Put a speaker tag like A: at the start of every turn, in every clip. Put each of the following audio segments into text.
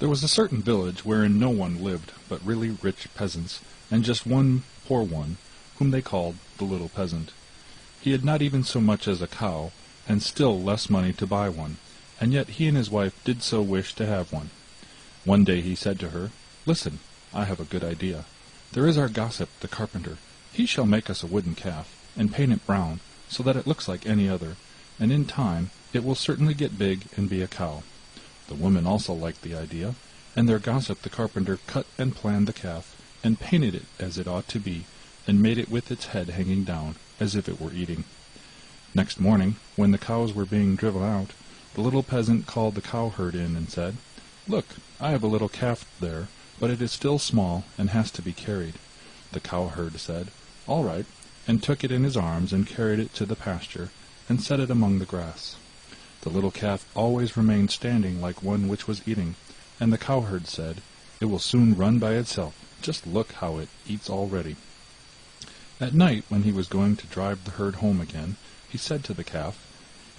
A: There was a certain village wherein no one lived but really rich peasants, and just one poor one, whom they called the Little Peasant. He had not even so much as a cow, and still less money to buy one, and yet he and his wife did so wish to have one. One day he said to her, "Listen, I have a good idea. There is our gossip, the carpenter. He shall make us a wooden calf, and paint it brown, so that it looks like any other, and in time it will certainly get big and be a cow." The woman also liked the idea, and their gossip the carpenter cut and planned the calf, and painted it as it ought to be, and made it with its head hanging down, as if it were eating. Next morning, when the cows were being driven out, the little peasant called the cowherd in and said, "Look, I have a little calf there, but it is still small and has to be carried." The cowherd said, "All right," and took it in his arms and carried it to the pasture, and set it among the grass. The little calf always remained standing like one which was eating, and the cowherd said, "It will soon run by itself. Just look how it eats already." At night, when he was going to drive the herd home again, he said to the calf,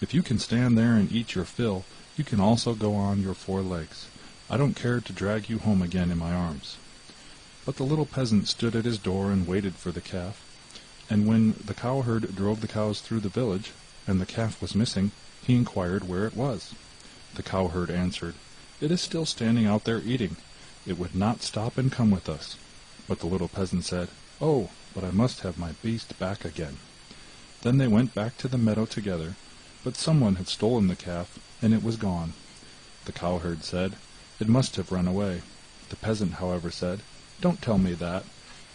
A: "If you can stand there and eat your fill, you can also go on your 4 legs. I don't care to drag you home again in my arms." But the little peasant stood at his door and waited for the calf, and when the cowherd drove the cows through the village, and the calf was missing, he inquired where it was. The cowherd answered, "It is still standing out there eating. It would not stop and come with us." But the little peasant said, "Oh, but I must have my beast back again." Then they went back to the meadow together, but someone had stolen the calf, and it was gone. The cowherd said, "It must have run away." The peasant, however, said, "Don't tell me that,"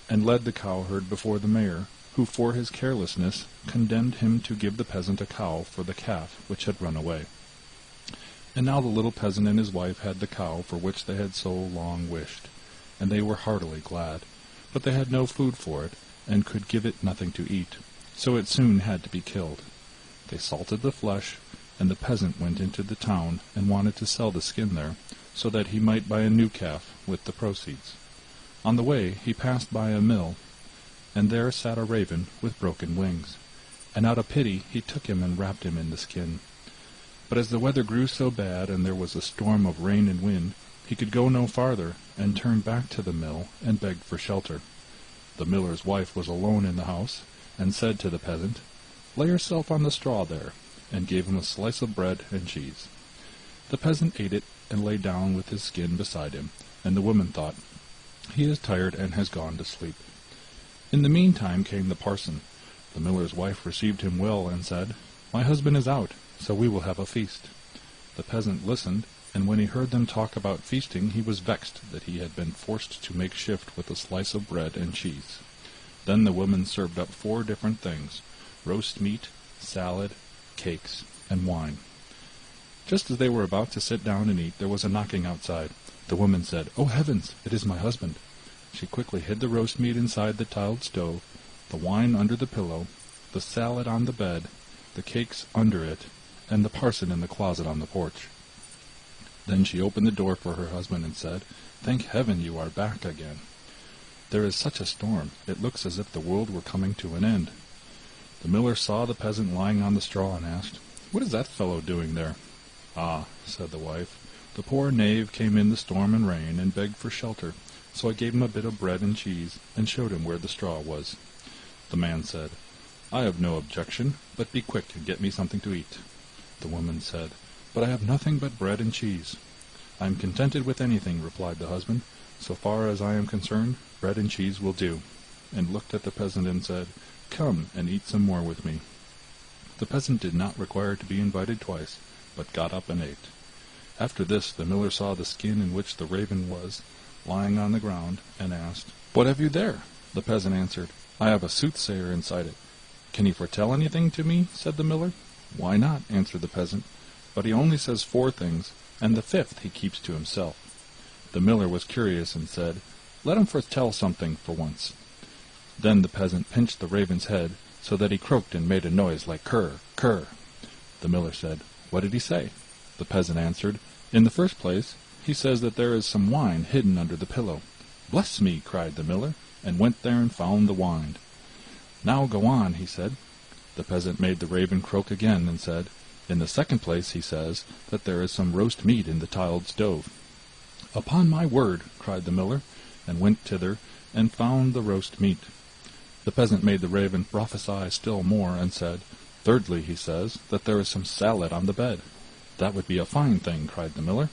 A: and led the cowherd before the mayor, who for his carelessness condemned him to give the peasant a cow for the calf which had run away. And now the little peasant and his wife had the cow for which they had so long wished, and they were heartily glad, but they had no food for it, and could give it nothing to eat, so it soon had to be killed. They salted the flesh, and the peasant went into the town and wanted to sell the skin there, so that he might buy a new calf with the proceeds. On the way he passed by a mill, and there sat a raven with broken wings, and out of pity he took him and wrapped him in the skin. But as the weather grew so bad, and there was a storm of rain and wind, he could go no farther, and turned back to the mill and begged for shelter. The miller's wife was alone in the house, and said to the peasant, "Lay yourself on the straw there," and gave him a slice of bread and cheese. The peasant ate it, and lay down with his skin beside him, and the woman thought, "He is tired and has gone to sleep." In the meantime came the parson. The miller's wife received him well, and said, "My husband is out, so we will have a feast." The peasant listened, and when he heard them talk about feasting, he was vexed that he had been forced to make shift with a slice of bread and cheese. Then the woman served up 4 different things: roast meat, salad, cakes, and wine. Just as they were about to sit down and eat, there was a knocking outside. The woman said, "Oh heavens, it is my husband." She quickly hid the roast meat inside the tiled stove, the wine under the pillow, the salad on the bed, the cakes under it, and the parson in the closet on the porch. Then she opened the door for her husband and said, "Thank heaven you are back again. There is such a storm, it looks as if the world were coming to an end." The miller saw the peasant lying on the straw and asked, "What is that fellow doing there?" "Ah," said the wife, "the poor knave came in the storm and rain, and begged for shelter, so I gave him a bit of bread and cheese, and showed him where the straw was." The man said, "I have no objection, but be quick and get me something to eat." The woman said, "But I have nothing but bread and cheese." "I am contented with anything," replied the husband. "So far as I am concerned, bread and cheese will do," and looked at the peasant and said, "Come and eat some more with me." The peasant did not require to be invited twice, but got up and ate. After this the miller saw the skin in which the raven was, lying on the ground, and asked, "What have you there?" The peasant answered, "I have a soothsayer inside it." "Can he foretell anything to me?" said the miller. "Why not?" answered the peasant. "But he only says 4 things, and the 5th he keeps to himself." The miller was curious, and said, "Let him foretell something for once." Then the peasant pinched the raven's head, so that he croaked and made a noise like "Kurr, kurr." The miller said, "What did he say?" The peasant answered, "In the first place, he says that there is some wine hidden under the pillow." "Bless me!" cried the miller, and went there and found the wine. "Now go on," he said. The peasant made the raven croak again, and said, "In the second place, he says that there is some roast meat in the tiled stove." "Upon my word!" cried the miller, and went thither, and found the roast meat. The peasant made the raven prophesy still more, and said, "Thirdly, he says that there is some salad on the bed." "That would be a fine thing," cried the miller,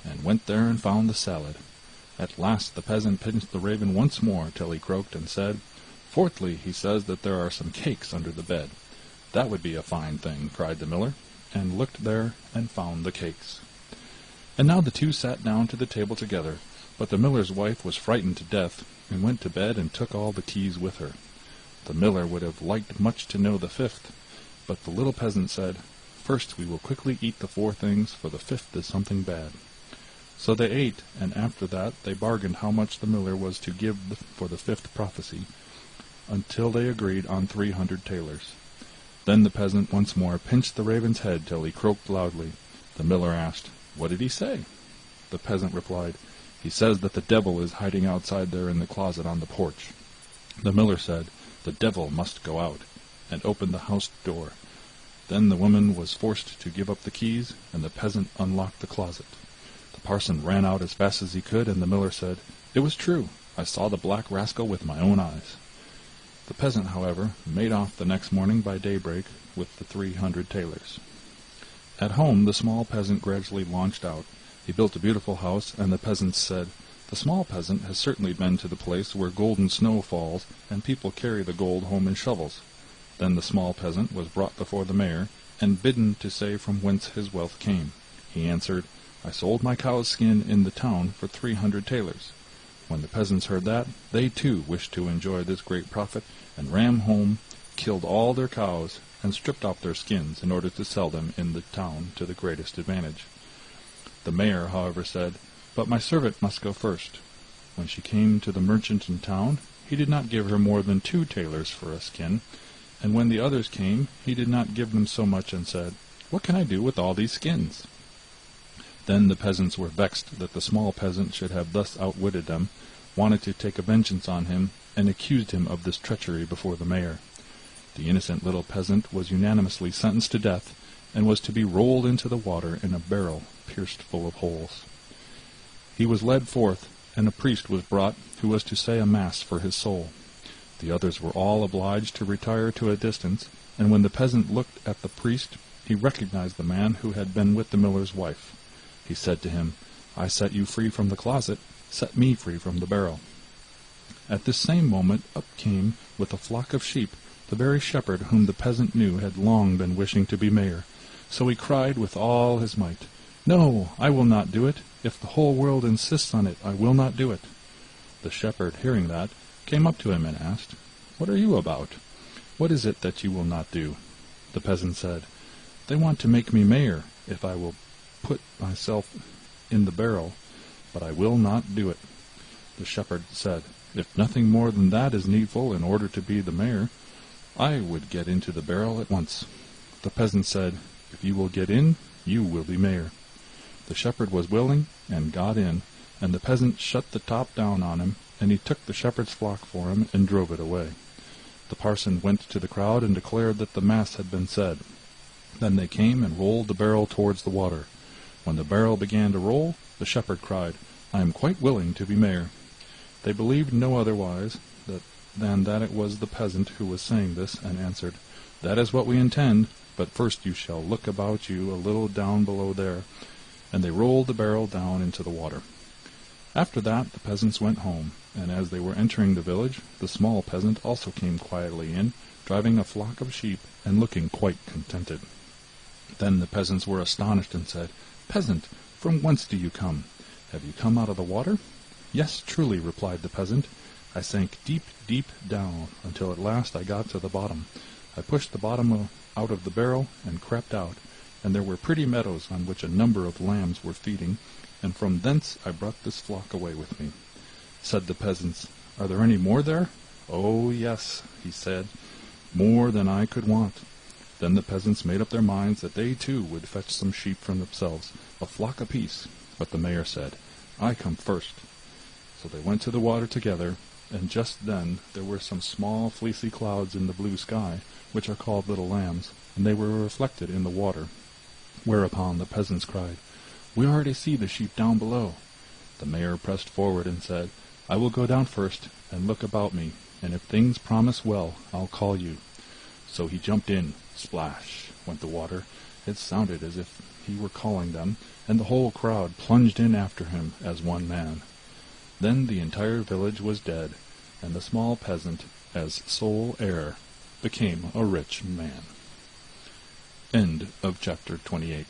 A: and went there and found the salad. At last the peasant pinched the raven once more till he croaked, and said, "Fourthly, he says that there are some cakes under the bed." "That would be a fine thing," cried the miller, and looked there and found the cakes. And now the two sat down to the table together, but the miller's wife was frightened to death, and went to bed and took all the keys with her. The miller would have liked much to know the fifth, but the little peasant said, "First we will quickly eat the four things, for the fifth is something bad." So they ate, and after that they bargained how much the miller was to give for the fifth prophecy, until they agreed on 300 talers. Then the peasant once more pinched the raven's head till he croaked loudly. The miller asked, "What did he say?" The peasant replied, "He says that the devil is hiding outside there in the closet on the porch." The miller said, "The devil must go out," and opened the house door. Then the woman was forced to give up the keys, and the peasant unlocked the closet. The parson ran out as fast as he could, and the miller said, "It was true. I saw the black rascal with my own eyes." The peasant, however, made off the next morning by daybreak with the 300 talers. At home the small peasant gradually launched out. He built a beautiful house, and the peasants said, "The small peasant has certainly been to the place where golden snow falls, and people carry the gold home in shovels." Then the small peasant was brought before the mayor, and bidden to say from whence his wealth came. He answered, "I sold my cow's skin in the town for 300 talers." When the peasants heard that, they too wished to enjoy this great profit, and ran home, killed all their cows, and stripped off their skins in order to sell them in the town to the greatest advantage. The mayor, however, said, "But my servant must go first." When she came to the merchant in town, he did not give her more than 2 talers for a skin, and when the others came, he did not give them so much, and said, "What can I do with all these skins?" Then the peasants were vexed that the small peasant should have thus outwitted them, wanted to take a vengeance on him, and accused him of this treachery before the mayor. The innocent little peasant was unanimously sentenced to death, and was to be rolled into the water in a barrel pierced full of holes. He was led forth, and a priest was brought, who was to say a mass for his soul. The others were all obliged to retire to a distance, and when the peasant looked at the priest, he recognized the man who had been with the miller's wife. He said to him, "I set you free from the closet, set me free from the barrel." At this same moment up came, with a flock of sheep, the very shepherd whom the peasant knew had long been wishing to be mayor. So he cried with all his might, "No, I will not do it. If the whole world insists on it, I will not do it." The shepherd, hearing that, came up to him and asked, "What are you about? What is it that you will not do?" The peasant said, "They want to make me mayor, if I will put myself in the barrel, but I will not do it." The shepherd said, "If nothing more than that is needful in order to be the mayor, I would get into the barrel at once." The peasant said, "If you will get in, you will be mayor." The shepherd was willing, and got in, and the peasant shut the top down on him, and he took the shepherd's flock for him, and drove it away. The parson went to the crowd and declared that the mass had been said. Then they came and rolled the barrel towards the water. When the barrel began to roll, the shepherd cried, "I am quite willing to be mayor." They believed no otherwise than that it was the peasant who was saying this, and answered, "That is what we intend, but first you shall look about you a little down below there." And they rolled the barrel down into the water. After that the peasants went home, and as they were entering the village, the small peasant also came quietly in, driving a flock of sheep, and looking quite contented. Then the peasants were astonished, and said, "Peasant, from whence do you come? Have you come out of the water?" "Yes, truly," replied the peasant. "I sank deep, deep down, until at last I got to the bottom. I pushed the bottom out of the barrel, and crept out, and there were pretty meadows on which a number of lambs were feeding, and from thence I brought this flock away with me." Said the peasants, "Are there any more there?" "Oh, yes," he said, "more than I could want." Then the peasants made up their minds that they too would fetch some sheep from themselves, a flock apiece. But the mayor said, "I come first." So they went to the water together, and just then there were some small fleecy clouds in the blue sky, which are called little lambs, and they were reflected in the water. Whereupon the peasants cried, "We already see the sheep down below." The mayor pressed forward and said, "I will go down first and look about me, and if things promise well, I'll call you." So he jumped in. Splash went the water. It sounded as if he were calling them, and the whole crowd plunged in after him as one man. Then the entire village was dead, and the small peasant, as sole heir, became a rich man. End of chapter 28.